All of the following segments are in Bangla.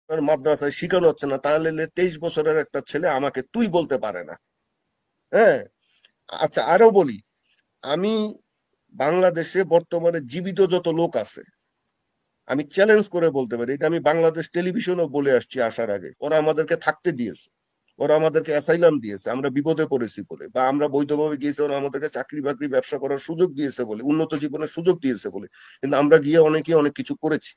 মাদ্রাসায় শিখানো হচ্ছে না, তাহলে 23 বছরের একটা ছেলে আমাকে তুই বলতে পারে না। হ্যাঁ, আচ্ছা আরো বলি, আমি বাংলাদেশে বর্তমানে জীবিত যত লোক আছে, আমি চ্যালেঞ্জ করে বলতে পারি, এটা আমি বাংলাদেশ টেলিভিশনও বলে আসছি আসার আগে, ওরা আমাদেরকে থাকতে দিয়েছে, ওরা আমাদেরকে অ্যাসাইলাম দিয়েছে আমরা বিপদে পড়েছি বলে, বা আমরা বৈধভাবে গিয়েছি, ওরা আমাদেরকে চাকরি বাকরি ব্যবসা করার সুযোগ দিয়েছে বলে, উন্নত জীবনের সুযোগ দিয়েছে বলে। কিন্তু আমরা গিয়ে অনেকে অনেক কিছু করেছি।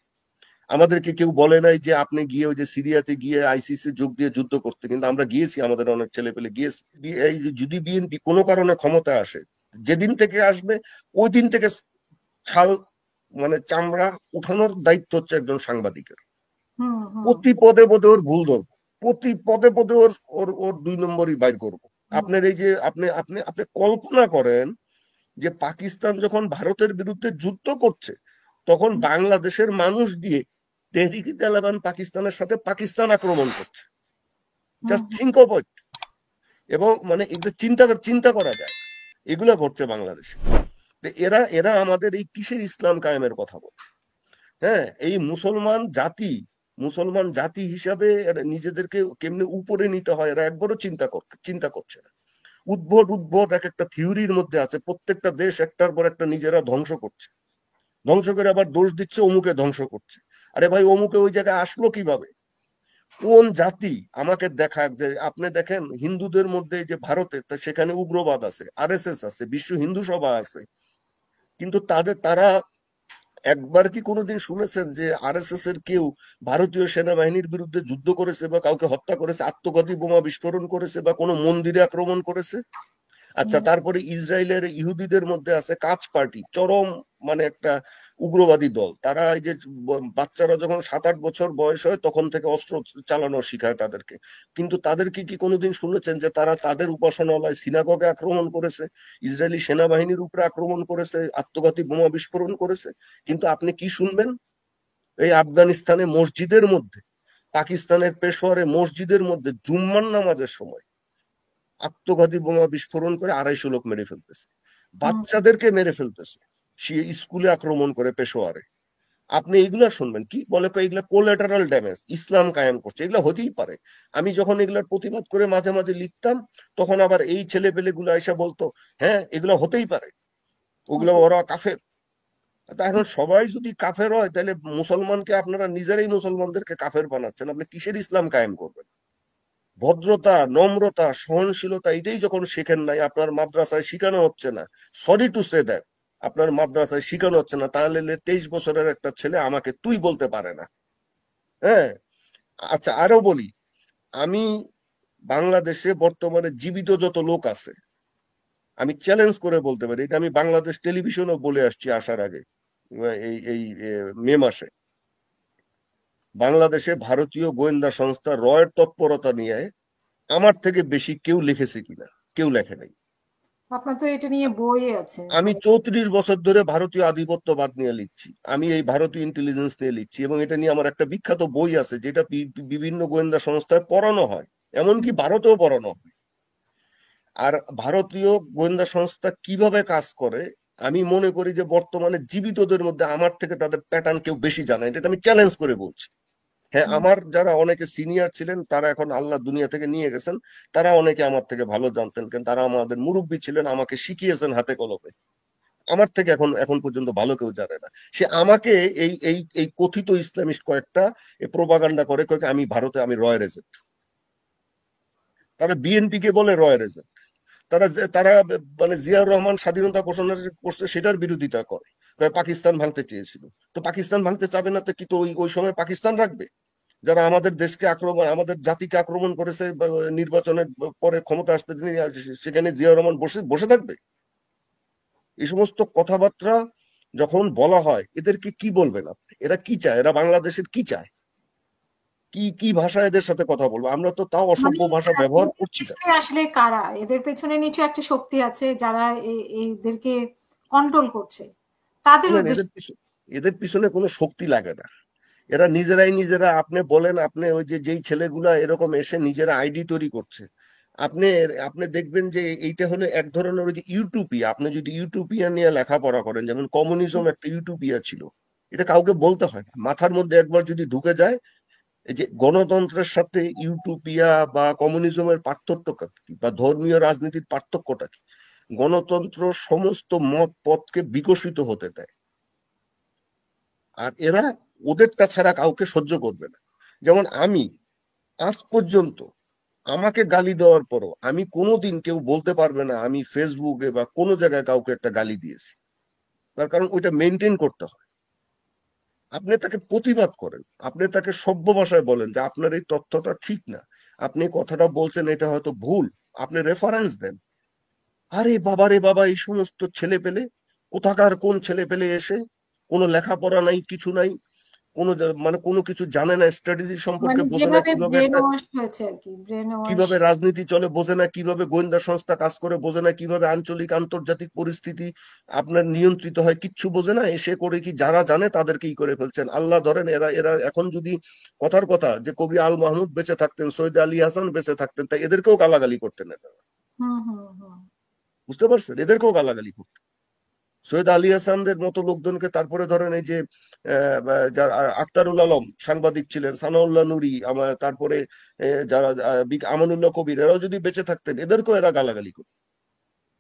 আমাদেরকে কেউ বলে নাই যে আপনি গিয়ে ওই যে সিরিয়াতে গিয়ে আইসিসি যোগ দিয়ে যুদ্ধ করতে, কিন্তু আমরা গিয়েছি, আমাদের অনেক ছেলে পেলে গিয়েছে। এই যে যদি বিএনপি কোনো কারণে ক্ষমতা আসে, যেদিন থেকে আসবে ওই দিন থেকে ছাল মানে চামড়া উঠানোর দায়িত্ব হচ্ছে একজন সাংবাদিকের। হুম হুম প্রতি পদে পদে ওর ভুল ধরবো, প্রতি পদে পদে ওর ওর ওর 2 নম্বরই বাইর করবো। হুম আপনার এই যে আপনি আপনি আপনি কল্পনা করেন যে পাকিস্তান যখন ভারতের বিরুদ্ধে যুদ্ধ করছে, তখন বাংলাদেশের মানুষ দিয়ে তেহরিকে তালেবান পাকিস্তানের সাথে পাকিস্তান আক্রমণ করছে। Hmm just hmm. Think of it. এবং মানে এটা চিন্তা চিন্তা করা যায়, এগুলো ঘটছে বাংলাদেশে। এরা এরা আমাদের এই কিসের ইসলাম কায়েমের কথা বলে? হ্যাঁ, এই মুসলমান জাতি হিসাবে এরা নিজেদেরকে কেমনে উপরে নিতে হয় এরা একবারও চিন্তা করছে না। উদ্ভট উদ্ভট এক একটা থিওরির মধ্যে আছে, প্রত্যেকটা দেশ একটার পর একটা নিজেরা ধ্বংস করছে, ধ্বংস করে আবার দোষ দিচ্ছে অমুকে ধ্বংস করছে। আরে ভাই, অমুকে ওই জায়গায় আসলো কিভাবে? কোন জাতি আমাকে দেখাক যে, আপনি দেখেন হিন্দুদের মধ্যে যে ভারতে, তা সেখানে উগ্রবাদ আছে, আরএসএস আছে, বিশ্ব হিন্দু সভা আছে, কিন্তু তারা একবার কি কোনোদিন শুনেছেন যে আরএসএস এর কেউ ভারতীয় সেনাবাহিনীর বিরুদ্ধে যুদ্ধ করেছে, বা কাউকে হত্যা করেছে, আত্মঘাতী বোমা বিস্ফোরণ করেছে, বা কোনো মন্দিরে আক্রমণ করেছে? আচ্ছা, হুম। তারপরে ইসরায়েলের ইহুদিদের মধ্যে আছে কাচ পার্টি, চরম মানে একটা উগ্রবাদী দল। তারা এই যে বাচ্চারা যখন 7-8 বছর বয়স হয় তখন থেকে অস্ত্র চালানো শিখায় তাদেরকে। কিন্তু তাদেরকে কি কোনোদিন শুনেছেন যে তারা তাদের উপাসনালয় সিনাগগে আক্রমণ করেছে, ইসরায়েলি সেনাবাহিনীর উপরে আক্রমণ করেছে, আত্মঘাতী বোমা বিস্ফোরণ করেছে? কিন্তু আপনি কি শুনবেন? এই আফগানিস্তানে মসজিদের মধ্যে, পাকিস্তানের পেশোয়ারে মসজিদের মধ্যে জুম্মার নামাজের সময় আত্মঘাতী বোমা বিস্ফোরণ করে 250 লোক মেরে ফেলতেছে, হুম। বাচ্চাদেরকে মেরে ফেলতেছে, সে স্কুলে আক্রমণ করে পেশোয়ারে। আপনি এগুলা শুনবেন কি বলে, এগুলা কোলাটারাল ড্যামেজ, ইসলাম কায়েম করছে, এগুলা হতেই পারে। আমি যখন এগুলার প্রতিবাদ করে মাঝে মাঝে লিখতাম, তখন আবার এই ছেলে পেলে গুলো এসে বলতো, হ্যাঁ এগুলা হতেই পারে, ওগুলো ওরা কাফের। তা এখন সবাই যদি কাফের হয়, তাহলে মুসলমানকে আপনারা নিজেরাই মুসলমানদেরকে কাফের বানাচ্ছেন, আপনি কিসের ইসলাম কায়েম করবেন? ভদ্রতা, নম্রতা, সহনশীলতা এটাই যখন শেখেন নাই, আপনার মাদ্রাসায় শিখানো হচ্ছে না, সরি টু সে দ্যাট, আপনার মাদ্রাসায় শিখানো হচ্ছে না, তাহলে 23 বছরের একটা ছেলে আমাকে তুই বলতে পারে না। হ্যাঁ, আচ্ছা আরো বলি, আমি বাংলাদেশে বর্তমানে জীবিত যত লোক আছে, আমি চ্যালেঞ্জ করে বলতে পারি, এটা আমি বাংলাদেশ টেলিভিশনও বলে আসছি আসার আগে, এই এই মে মাসে, বাংলাদেশে ভারতীয় গোয়েন্দা সংস্থা রয়ের তৎপরতা নিয়ে আমার থেকে বেশি কেউ লিখেছে কিনা? কেউ লেখে নাই। আপনার তো এটা নিয়ে বই আছে আমি মানে। 34 বছর ধরে ভারতীয় আধিপত্যবাদ নিয়ে লিখছি, আমি এই ভারতীয় ইন্টেলিজেন্স নিয়ে লিখছি, এবং এটা নিয়ে আমার একটা বিখ্যাত বই আছে, যেটা বিভিন্ন গোয়েন্দা সংস্থায় পড়ানো হয়, এমনকি ভারতেও পড়ানো হয়। আর ভারতীয় গোয়েন্দা সংস্থা কিভাবে কাজ করে, আমি মনে করি যে বর্তমানে জীবিতদের মধ্যে আমার থেকে তাদের প্যাটার্ন কেউ বেশি জানে, এটা আমি চ্যালেঞ্জ করে বলছি। হ্যাঁ, হুম। আমার যারা অনেকে সিনিয়র ছিলেন, তারা এখন আল্লাহ দুনিয়া থেকে নিয়ে গেছেন, তারা অনেকে আমার থেকে ভালো জানতেন, কিন্তু তারা আমাদের মুরব্বী ছিলেন, আমাকে শিখিয়েছেন হাতে কলমে। আমার থেকে এখন এখন পর্যন্ত ভালো কেউ জানে না। সে আমাকে এই এই এই কথিত ইসলামিস্ট কয়েকটা প্রোপাগান্ডা করে, কয়েক আমি ভারতে আমি রয়ের এজেন্ট, তারা বিএনপি কে বলে রয়ের এজেন্ট, তারা মানে জিয়াউর রহমান স্বাধীনতা ঘোষণা করছে সেটার বিরোধিতা করে, পাকিস্তান ভাঙতে চেয়েছিল। তো পাকিস্তান ভাঙতে চাবে না তো কি, তো ওই ওই সময় পাকিস্তান রাখবে? যারা আমাদের দেশকে আক্রমণ, আমাদের জাতিকে আক্রমণ করেছে, নির্বাচনের পরে ক্ষমতা আসতে দিন, সেখানে জিয়াউর রহমান বসে বসে থাকবে? এই সমস্ত কথাবার্তা যখন বলা হয়, এদেরকে কি বলবেন আপনি? এরা কি চায়? এরা বাংলাদেশের কি চায়? কি কি ভাষা এদের সাথে কথা বলবো? আমরা তো তাও মানে অসভ্য ভাষা ব্যবহার এদের করছি না। পেছনে আসলে কারা? এদের পেছনে নিশ্চয়ই একটা শক্তি আছে যারা এদেরকে কন্ট্রোল করছে। তাদের শুনেন, উদ্দেশ্য। এদের পিছনে কোনো শক্তি লাগে না। এরা নিজেরাই নিজেরা, আপনি বলেন, আপনি ওই যে যেই ছেলেগুলা এরকম এসে নিজেরা আইডি তৈরি করছে, আপনি আপনি দেখবেন যে এইটা হলো এক ধরনের ওই যে ইউটোপিয়া। আপনি যদি ইউটোপিয়া নিয়ে লেখাপড়া করেন, যেমন কমিউনিজম একটা ইউটোপিয়া ছিল, এটা কাউকে বলতে হয় না, মাথার মধ্যে একবার যদি ঢুকে যায়, এই যে গণতন্ত্রের সাথে ইউটোপিয়া বা কমিউনিজমের পার্থক্যটা কি, বা ধর্মীয় রাজনীতির পার্থক্যটা কি? গণতন্ত্র সমস্ত মত পথকে বিকশিত হতে দেয়, আর এরা ওদেরটা ছাড়া কাউকে সহ্য করবে না। যেমন আমি আজ পর্যন্ত, আমাকে গালি দেওয়ার পরও আমি কোনোদিন, কেউ বলতে পারবে না আমি ফেসবুকে বা কোনো জায়গায় কাউকে একটা গালি দিয়েছি। তার কারণ ওইটা মেনটেন করতে হয়। আপনি তাকে প্রতিবাদ করেন, আপনি তাকে সভ্য ভাষায় বলেন যে আপনার এই তথ্যটা ঠিক না, আপনি কথাটা বলছেন এটা হয়তো ভুল, আপনি রেফারেন্স দেন। আরে বাবা রে বাবা, এই সমস্ত ছেলে পেলে, কোথাকার কোন ছেলে পেলে এসে, কোনো লেখাপড়া নাই, কিছু নাই, কোনো মানে কোনো কিছু জানে না, স্ট্র্যাটেজি সম্পর্কে মানে বোঝে না, যেভাবে কিভাবে ব্রেন একটা, ওয়াশ হয়েছে আর কি, ব্রেন ওয়াশ। কিভাবে রাজনীতি চলে বোঝে না, কিভাবে গোয়েন্দা সংস্থা কাজ করে বোঝে না, কিভাবে আঞ্চলিক আন্তর্জাতিক পরিস্থিতি আপনার নিয়ন্ত্রিত হয় কিচ্ছু বোঝে না, এসে করে কি যারা জানে তাদেরকেই করে ফেলছেন। আল্লাহ ধরেন, এরা এরা এখন যদি, কথার কথা যে কবি আল মাহমুদ বেঁচে থাকতেন, সৈয়দ আলী হাসান বেঁচে থাকতেন, তাই এদেরকেও গালাগালি করতেন এরা। হুম হুম হুম। বুঝতে পারছেন, এদেরকেও গালাগালি করতেন। সৈয়দ আলী হাসানদের মতো লোকজনকে, তারপরে ধরেন এই যে যারা আখতারুল আলম সাংবাদিক ছিলেন, সানাউল্লাহ নুরি, তারপরে যারা আমানুল্লাহ কবির, এরাও যদি বেঁচে থাকতেন এদেরকেও এরা গালাগালি করত।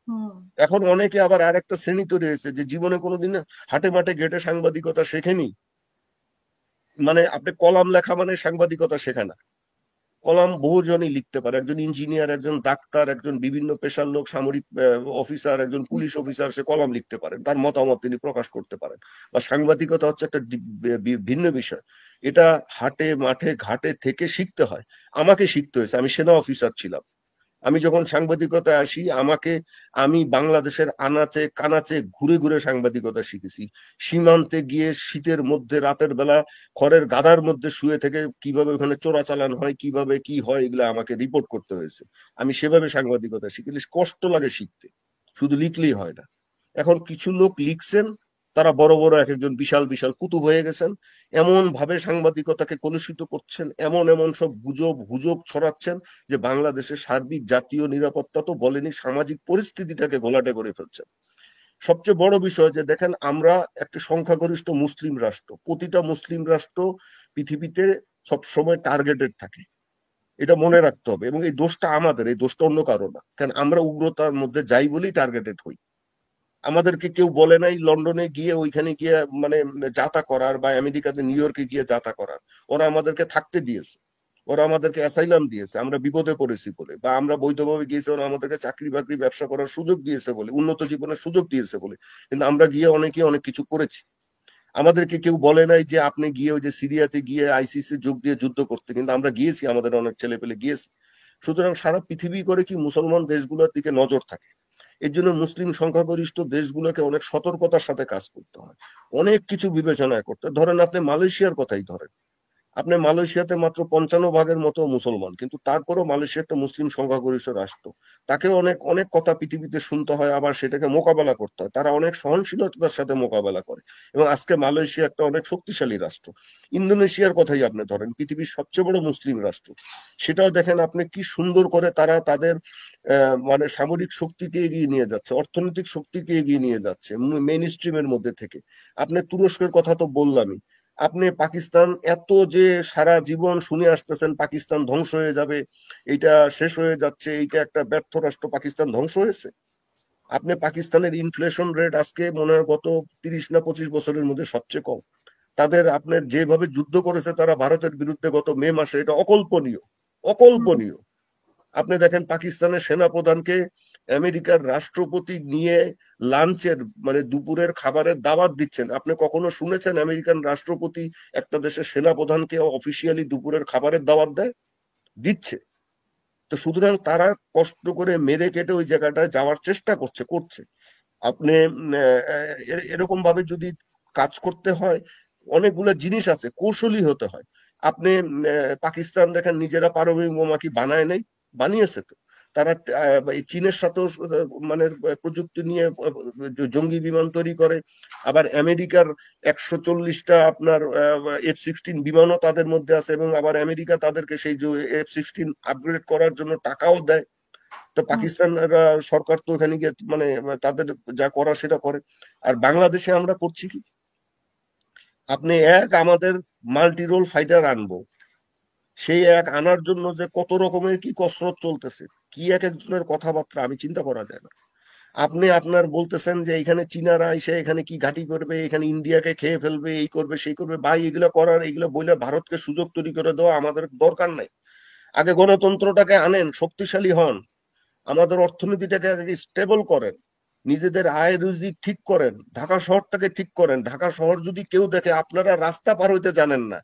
হুম। এখন অনেকে আবার আর একটা শ্রেণী তৈরি হয়েছে যে জীবনে কোনোদিন হাটে মাঠে ঘেটে সাংবাদিকতা শেখেনি, মানে আপনি কলাম লেখা মানে সাংবাদিকতা শেখে না। কলাম বহুজনই লিখতে পারে, একজন ইঞ্জিনিয়ার, একজন ডাক্তার, একজন বিভিন্ন পেশার লোক, সামরিক অফিসার, একজন পুলিশ অফিসার, সে কলাম লিখতে পারেন, তার মতামত তিনি প্রকাশ করতে পারেন। বা সাংবাদিকতা হচ্ছে একটা ভিন্ন বিষয়। এটা হাটে মাঠে ঘাটে থেকে শিখতে হয়। আমাকে শিখতে হয়েছে, আমি সেনা অফিসার ছিলাম। আমি যখন সাংবাদিকতায় আসি, আমি বাংলাদেশের আনাচে কানাচে ঘুরে ঘুরে সাংবাদিকতা শিখেছি। সীমান্তে গিয়ে শীতের মধ্যে রাতের বেলা খড়ের গাদার মধ্যে শুয়ে থেকে কিভাবে ওখানে চোরাচালান হয়, কিভাবে কি হয়, এগুলো আমাকে রিপোর্ট করতে হয়েছে। আমি সেভাবে সাংবাদিকতা শিখি, কষ্ট লাগে শিখতে, শুধু লিখলেই হয় না। এখন কিছু লোক লিখছেন, তারা বড় বড় এক একজন বিশাল বিশাল কুতুব হয়ে গেছেন, এমন ভাবে সাংবাদিকতাকে কলুষিত করছেন, এমন এমন সব গুজব হুজব ছড়াচ্ছেন, যে বাংলাদেশের সার্বিক জাতীয় নিরাপত্তা তো বলেনি, সামাজিক পরিস্থিতিটাকে ঘোলাটে করে ফেলছেন। সবচেয়ে বড় বিষয় যে দেখেন, আমরা একটা সংখ্যাগরিষ্ঠ মুসলিম রাষ্ট্র, প্রতিটা মুসলিম রাষ্ট্র পৃথিবীতে সব সময় টার্গেটেড থাকে, এটা মনে রাখতে হবে। এবং এই দোষটা আমাদের, এই দোষটা অন্য কারো না, কারণ আমরা উগ্রতার মধ্যে যাই বলেই টার্গেটেড হই। আমাদেরকে কেউ বলে নাই লন্ডনে গিয়ে ওইখানে গিয়ে মানে যাতা করার, বা আমেরিকাতে নিউ ইয়র্কে গিয়ে যাতা করার। ওরা আমাদেরকে থাকতে দিয়েছে, ওরা আমাদেরকে অ্যাসাইলাম দিয়েছে আমরা বিপদে পড়েছি বলে, বা আমরা বৈধভাবে গিয়েছি, ওরা আমাদেরকে চাকরি বাকরি ব্যবসা করার সুযোগ দিয়েছে বলে, উন্নত জীবনের সুযোগ দিয়েছে বলে। কিন্তু আমরা গিয়ে অনেকে অনেক কিছু করেছি। আমাদেরকে কেউ বলে নাই যে আপনি গিয়ে ওই যে সিরিয়াতে গিয়ে আইসিসি যোগ দিয়ে যুদ্ধ করতে, কিন্তু আমরা গিয়েছি, আমাদের অনেক ছেলে পেলে গিয়েছে। সুতরাং সারা পৃথিবী করে কি মুসলমান দেশগুলোর দিকে নজর থাকে। এর জন্য মুসলিম সংখ্যাগরিষ্ঠ দেশগুলোকে অনেক সতর্কতার সাথে কাজ করতে হয়, অনেক কিছু বিবেচনা করতে। ধরেন আপনি মালয়েশিয়ার কথাই ধরেন, আপনি মালয়েশিয়াতে মাত্র 55 ভাগের মতো মুসলমান, কিন্তু তারপরেও মালয়েশিয়া একটা মুসলিম সংখ্যাগরিষ্ঠ রাষ্ট্র। তাকে অনেক অনেক কথা পৃথিবীতে শুনতে হয়, আবার সেটাকে মোকাবেলা করতে হয়, তারা অনেক সহনশীলতার সাথে মোকাবেলা করে। এবং আজকে মালয়েশিয়া একটা অনেক শক্তিশালী রাষ্ট্র। ইন্দোনেশিয়ার কথাই আপনি ধরেন, পৃথিবীর সবচেয়ে বড় মুসলিম রাষ্ট্র, সেটাও দেখেন আপনি কি সুন্দর করে তারা তাদের মানে সামরিক শক্তিকে এগিয়ে নিয়ে যাচ্ছে, অর্থনৈতিক শক্তিকে এগিয়ে নিয়ে যাচ্ছে মেইন স্ট্রিমের মধ্যে থেকে। আপনি তুরস্কের কথা তো বললামই। আপনি পাকিস্তান, এত যে সারা জীবন শুনে আসতেছেন পাকিস্তান ধ্বংস হয়ে যাবে, এইটা শেষ হয়ে যাচ্ছে, এইটা একটা ব্যর্থ রাষ্ট্র, পাকিস্তান ধ্বংস হয়েছে। আপনি পাকিস্তানের ইনফ্লেশন রেট আজকে মনে হয় গত 30 না 25 বছরের মধ্যে সবচেয়ে কম। তাদের আপনার যেভাবে যুদ্ধ করেছে তারা ভারতের বিরুদ্ধে গত মে মাসে, এটা অকল্পনীয়, অকল্পনীয়। আপনি দেখেন পাকিস্তানের সেনাপ্রধানকে আমেরিকার রাষ্ট্রপতি নিয়ে লাঞ্চের মানে দুপুরের খাবারের দাওয়াত দিচ্ছেন। আপনি কখনো শুনেছেন আমেরিকান রাষ্ট্রপতি একটা দেশের সেনাপ্রধানকে অফিসিয়ালি দুপুরের খাবারের দাওয়াত দেয়? দিচ্ছে। তো সুতরাং তারা কষ্ট করে মেরে কেটে ওই জায়গাটায় যাওয়ার চেষ্টা করছে। আপনি এরকম ভাবে যদি কাজ করতে হয়, অনেকগুলো জিনিস আছে, কৌশলী হতে হয়। আপনি পাকিস্তান দেখেন নিজেরা পারমাণবিক বোমা কি বানায় নাই? বানিয়েছে তো। তারা এই চীনের সাথেও মানে প্রযুক্তি নিয়ে জঙ্গি বিমান তৈরি করে। আবার আমেরিকার 140টা আপনার F-16 বিমানও তাদের মধ্যে আছে, এবং আবার আমেরিকা তাদেরকে সেই যে F-16 আপগ্রেড করার জন্য টাকাও দেয়। তো পাকিস্তান সরকার তো ওখানে গিয়ে মানে তাদের যা করা সেটা করে। আর বাংলাদেশে আমরা করছি কি, আপনি আমাদের মাল্টি রোল ফাইটার আনবো, সেই এক আনার জন্য যে কত রকমের কি কসরত চলতেছে, কি এক একজনের কথাবার্তা আমি চিন্তা করা যায় না। আপনি আপনার বলতেছেন যে এখানে চীনারা এসে এখানে কি ঘাঁটি করবে, এখানে ইন্ডিয়াকে খেয়ে ফেলবে, এই করবে সেই করবে। ভাই এগুলো করার, এগুলো বলে ভারতকে সুযোগ তৈরি করে দেওয়া আমাদের দরকার নাই। আগে গণতন্ত্রটাকে আনেন, শক্তিশালী হন, আমাদের অর্থনীতিটাকে আগে স্টেবল করেন, নিজেদের আয় রুজি ঠিক করেন, ঢাকা শহরটাকে ঠিক করেন। ঢাকা শহর যদি কেউ দেখে আপনারা রাস্তা পার হইতে জানেন না,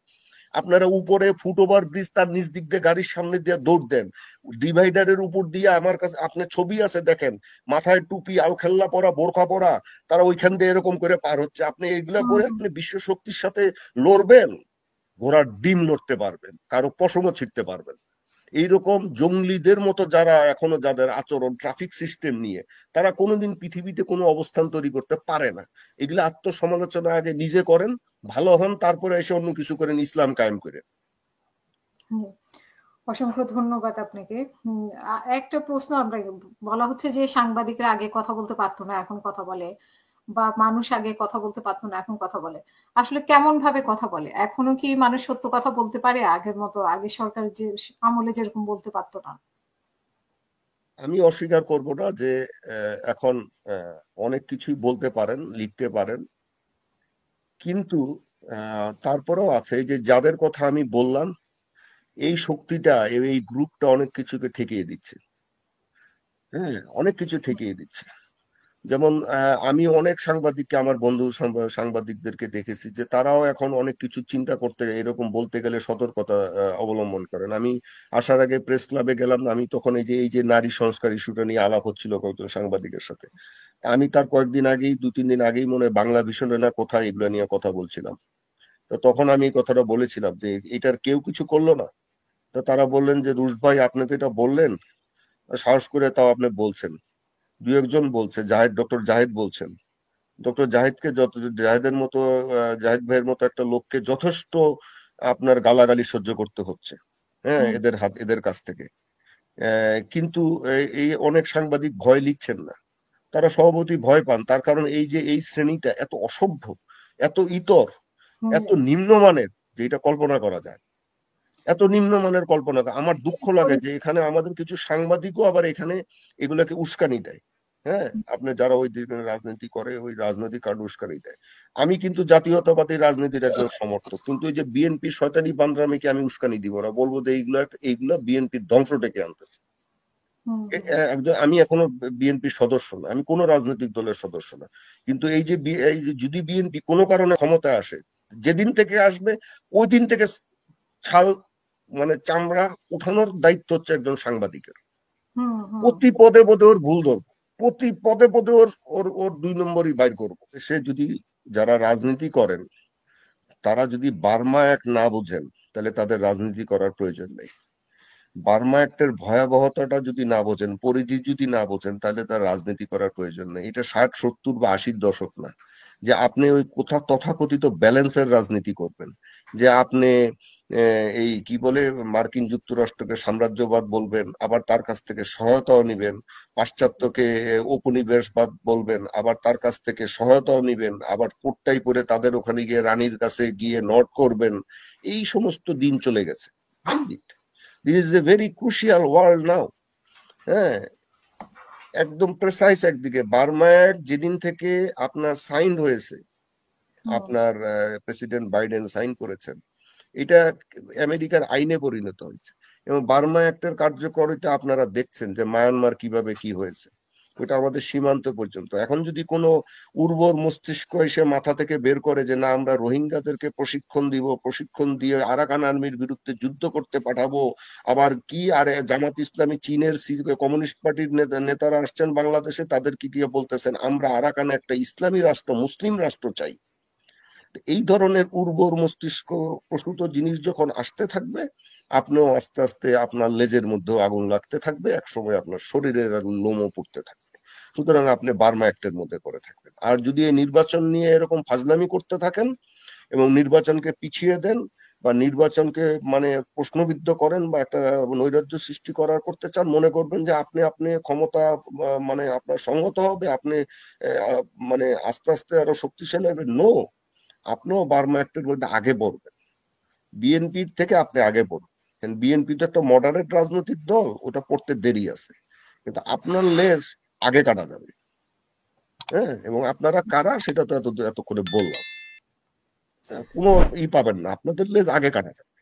আপনারা উপরে ফুটওভার ব্রিজ তার নিচ দিক দিয়ে গাড়ির সামনে দিয়ে দৌড় দেন, ডিভাইডারের উপর দিয়ে, আমার কাছে আপনার ছবি আছে দেখেন, মাথায় টুপি আলখেল্লা পরা বোরখা পরা, তারা ওইখান দিয়ে এরকম করে পার হচ্ছে। আপনি এগুলা হুম করে হুম আপনি বিশ্ব শক্তির সাথে লড়বেন? ঘোড়ার ডিম লড়তে পারবেন, কারো পশমও ছিঁড়তে পারবেন। এইরকম জঙ্গলিদের মতো যারা এখনো, যাদের আচরণ ট্রাফিক সিস্টেম নিয়ে, তারা কোনোদিন পৃথিবীতে কোনো অবস্থান তৈরি করতে পারে না। এগুলো আত্মসমালোচনা আগে নিজে করেন, ভালো হন, তারপরে এসে অন্য কিছু করেন, ইসলাম কায়েম করে। হুম। অসংখ্য ধন্যবাদ আপনাকে। একটা প্রশ্ন আমরা, বলা হচ্ছে যে সাংবাদিকরা আগে কথা বলতে পারতো না এখন কথা বলে, বা মানুষ আগে কথা বলতে পারতো না এখন কথা বলে। আসলে কেমন ভাবে কথা বলে? এখনো কি মানুষ সত্য কথা বলতে পারে আগের মতো, আগে সরকার যে আমলে যেরকম বলতে পারতো না? আমি অস্বীকার করব না যে এখন অনেক কিছুই বলতে পারেন, লিখতে পারেন, কিন্তু তারপরেও আছে এই যে যাদের কথা আমি বললাম, এই শক্তিটা, এই গ্রুপটা অনেক কিছুকে ঠেকিয়ে দিচ্ছে। হ্যাঁ, অনেক কিছু ঠেকিয়ে দিচ্ছে। যেমন আমি অনেক সাংবাদিককে, আমার বন্ধু সাংবাদিকদেরকে দেখেছি যে তারাও এখন অনেক কিছু চিন্তা করতে, এরকম বলতে গেলে সতর্কতা অবলম্বন করেন। আমি আসার আগে প্রেস ক্লাবে গেলাম, আমি তখন এই যে নারী সংস্কার ইস্যুটা নিয়ে আলাপ হচ্ছিল কয়েকজন সাংবাদিকের সাথে। আমি তার কয়েকদিন আগেই, 2-3 দিন আগেই মনে হয় বাংলা ভিশনে না কোথায় এগুলো নিয়ে কথা বলছিলাম। তো তখন আমি এই কথাটা বলেছিলাম যে এটার কেউ কিছু করলো না। তো তারা বললেন যে রুশ ভাই, আপনি তো এটা বললেন, সাহস করে তাও আপনি বলছেন। দু একজন বলছে, ডক্টর জাহিদ বলছেন। ডক্টর জাহিদকে জাহিদের মতো, জাহিদ ভাইয়ের মতো একটা লোককে যথেষ্ট আপনার গালাগালি সহ্য করতে হচ্ছে, হ্যাঁ, হুম এদের কাছ থেকে। কিন্তু এই অনেক সাংবাদিক ভয় লিখছেন না, তারা স্বভাবতই ভয় পান। তার কারণ এই যে এই শ্রেণীটা এত অসভ্য, এত ইতর, হুম এত নিম্নমানের, যে এটা কল্পনা করা যায়। এত নিম্নমানের কল্পনা আমার দুঃখ লাগে যে এখানে আমাদের কিছু সাংবাদিকও আবার এখানে এগুলাকে উস্কানি দেয়। হ্যাঁ, আপনি যারা ওই দিকে রাজনীতি করে, ওই রাজনৈতিক কারণ উস্কানি দেয়। আমি কিন্তু জাতীয়তাবাদী রাজনীতির একজন সমর্থক, কিন্তু এই যে বিএনপি শয়তানি বান্দরামিকে আমি উস্কানি দিব না, বলবো যে এইগুলা বিএনপির ধ্বংস ডেকে আনতেছে। হুম হুম একদম, আমি এখনো বিএনপির সদস্য না, আমি কোন রাজনৈতিক দলের সদস্য না, কিন্তু এই যে যদি বিএনপি কোনো কারণে ক্ষমতায় আসে, যেদিন থেকে আসবে ওই দিন থেকে ছাল, মানে চামড়া উঠানোর দায়িত্ব হচ্ছে একজন সাংবাদিকের। হুম হুম প্রতি পদে পদে ওর ভুল ধরবো, প্রতি পদে পদে ওর ওর ওর 2 নম্বরই বাইর করবো। সে যদি, যারা রাজনীতি করেন, তারা যদি বার্মা অ্যাক্ট না বুঝেন, তাহলে তাদের রাজনীতি করার প্রয়োজন নেই। বার্মা অ্যাক্টের ভয়াবহতাটা যদি না বোঝেন, পরিধি যদি না বোঝেন, তাহলে তার রাজনীতি করার প্রয়োজন নেই। এটা 60, 70 বা 80-র দশক না, যে আপনি ওই তথাকথিত ব্যালেন্সের রাজনীতি করবেন, যে আপনি এই কি বলে, মার্কিন যুক্তরাষ্ট্রকে সাম্রাজ্যবাদ বলবেন, আবার তার কাছ থেকে সহায়তাও নিবেন, পাশ্চাত্যকে উপনিবেশবাদ বলবেন, আবার তার কাছ থেকে সহায়তাও নিবেন, আবার কোটটাই পরে তাদের ওখানে গিয়ে রানীর কাছে গিয়ে নট করবেন। এই সমস্ত দিন চলে গেছে। This is a very crucial world now. হ্যাঁ, একদম প্রেসাইজ। একদিকে বার্মা অ্যাক্ট যেদিন থেকে আপনার সাইন হয়েছে, হুম আপনার প্রেসিডেন্ট বাইডেন সাইন করেছেন, এটা আমেরিকার আইনে পরিণত হয়েছে। এবং বার্মা অ্যাক্টের কার্যকারিতা আপনারা দেখছেন যে মায়ানমার কিভাবে কি হয়েছে, ওইটা আমাদের সীমান্ত পর্যন্ত। এখন যদি কোনো উর্বর মস্তিষ্ক এসে মাথা থেকে বের করে যে না, আমরা রোহিঙ্গাদেরকে প্রশিক্ষণ দিব, প্রশিক্ষণ দিয়ে আরাকান আর্মির বিরুদ্ধে যুদ্ধ করতে পাঠাবো, আবার কি, আরে জামাত ইসলামী, চীনের কমিউনিস্ট পার্টির নেতারা আসছেন বাংলাদেশে, তাদেরকে গিয়ে বলতেছেন আমরা আরাকানে একটা ইসলামী রাষ্ট্র, মুসলিম রাষ্ট্র চাই। এই ধরনের উর্বর মস্তিষ্ক প্রসূত জিনিস যখন আসতে থাকবে, আপনিও আস্তে আস্তে আপনার লেজের মধ্যে আগুন লাগতে থাকবে, একসময় আপনার শরীরের লোমও পড়তে থাকবে। সুতরাং আপনি বার্মা অ্যাক্টের মধ্যে করে থাকবেন। আর যদি এই নির্বাচন নিয়ে এরকম ফাজলামি করতে থাকেন এবং নির্বাচনকে পিছিয়ে দেন, বা নির্বাচনকে মানে প্রশ্নবিদ্ধ করেন, বা একটা নৈরাজ্য সৃষ্টি করতে চান, মনে করবেন যে আপনি আপনি ক্ষমতা মানে আপনার সংহত হবে, আপনি মানে আস্তে আস্তে আরো শক্তিশালী হবে। নো, আপনিও বার্মা অ্যাক্টের মধ্যে আগে পড়বেন, বিএনপির থেকে আপনি আগে পড়বেন। বিএনপি তো একটা মডারেট রাজনৈতিক দল, ওটা পড়তে দেরি আছে, কিন্তু আপনার লেজ আগে কাটা যাবে। হ্যাঁ, এবং আপনারা কারা সেটা তো এতক্ষণে বললাম। কোনো পাবেন না, আপনাদের লেজ আগে কাটা যাবে।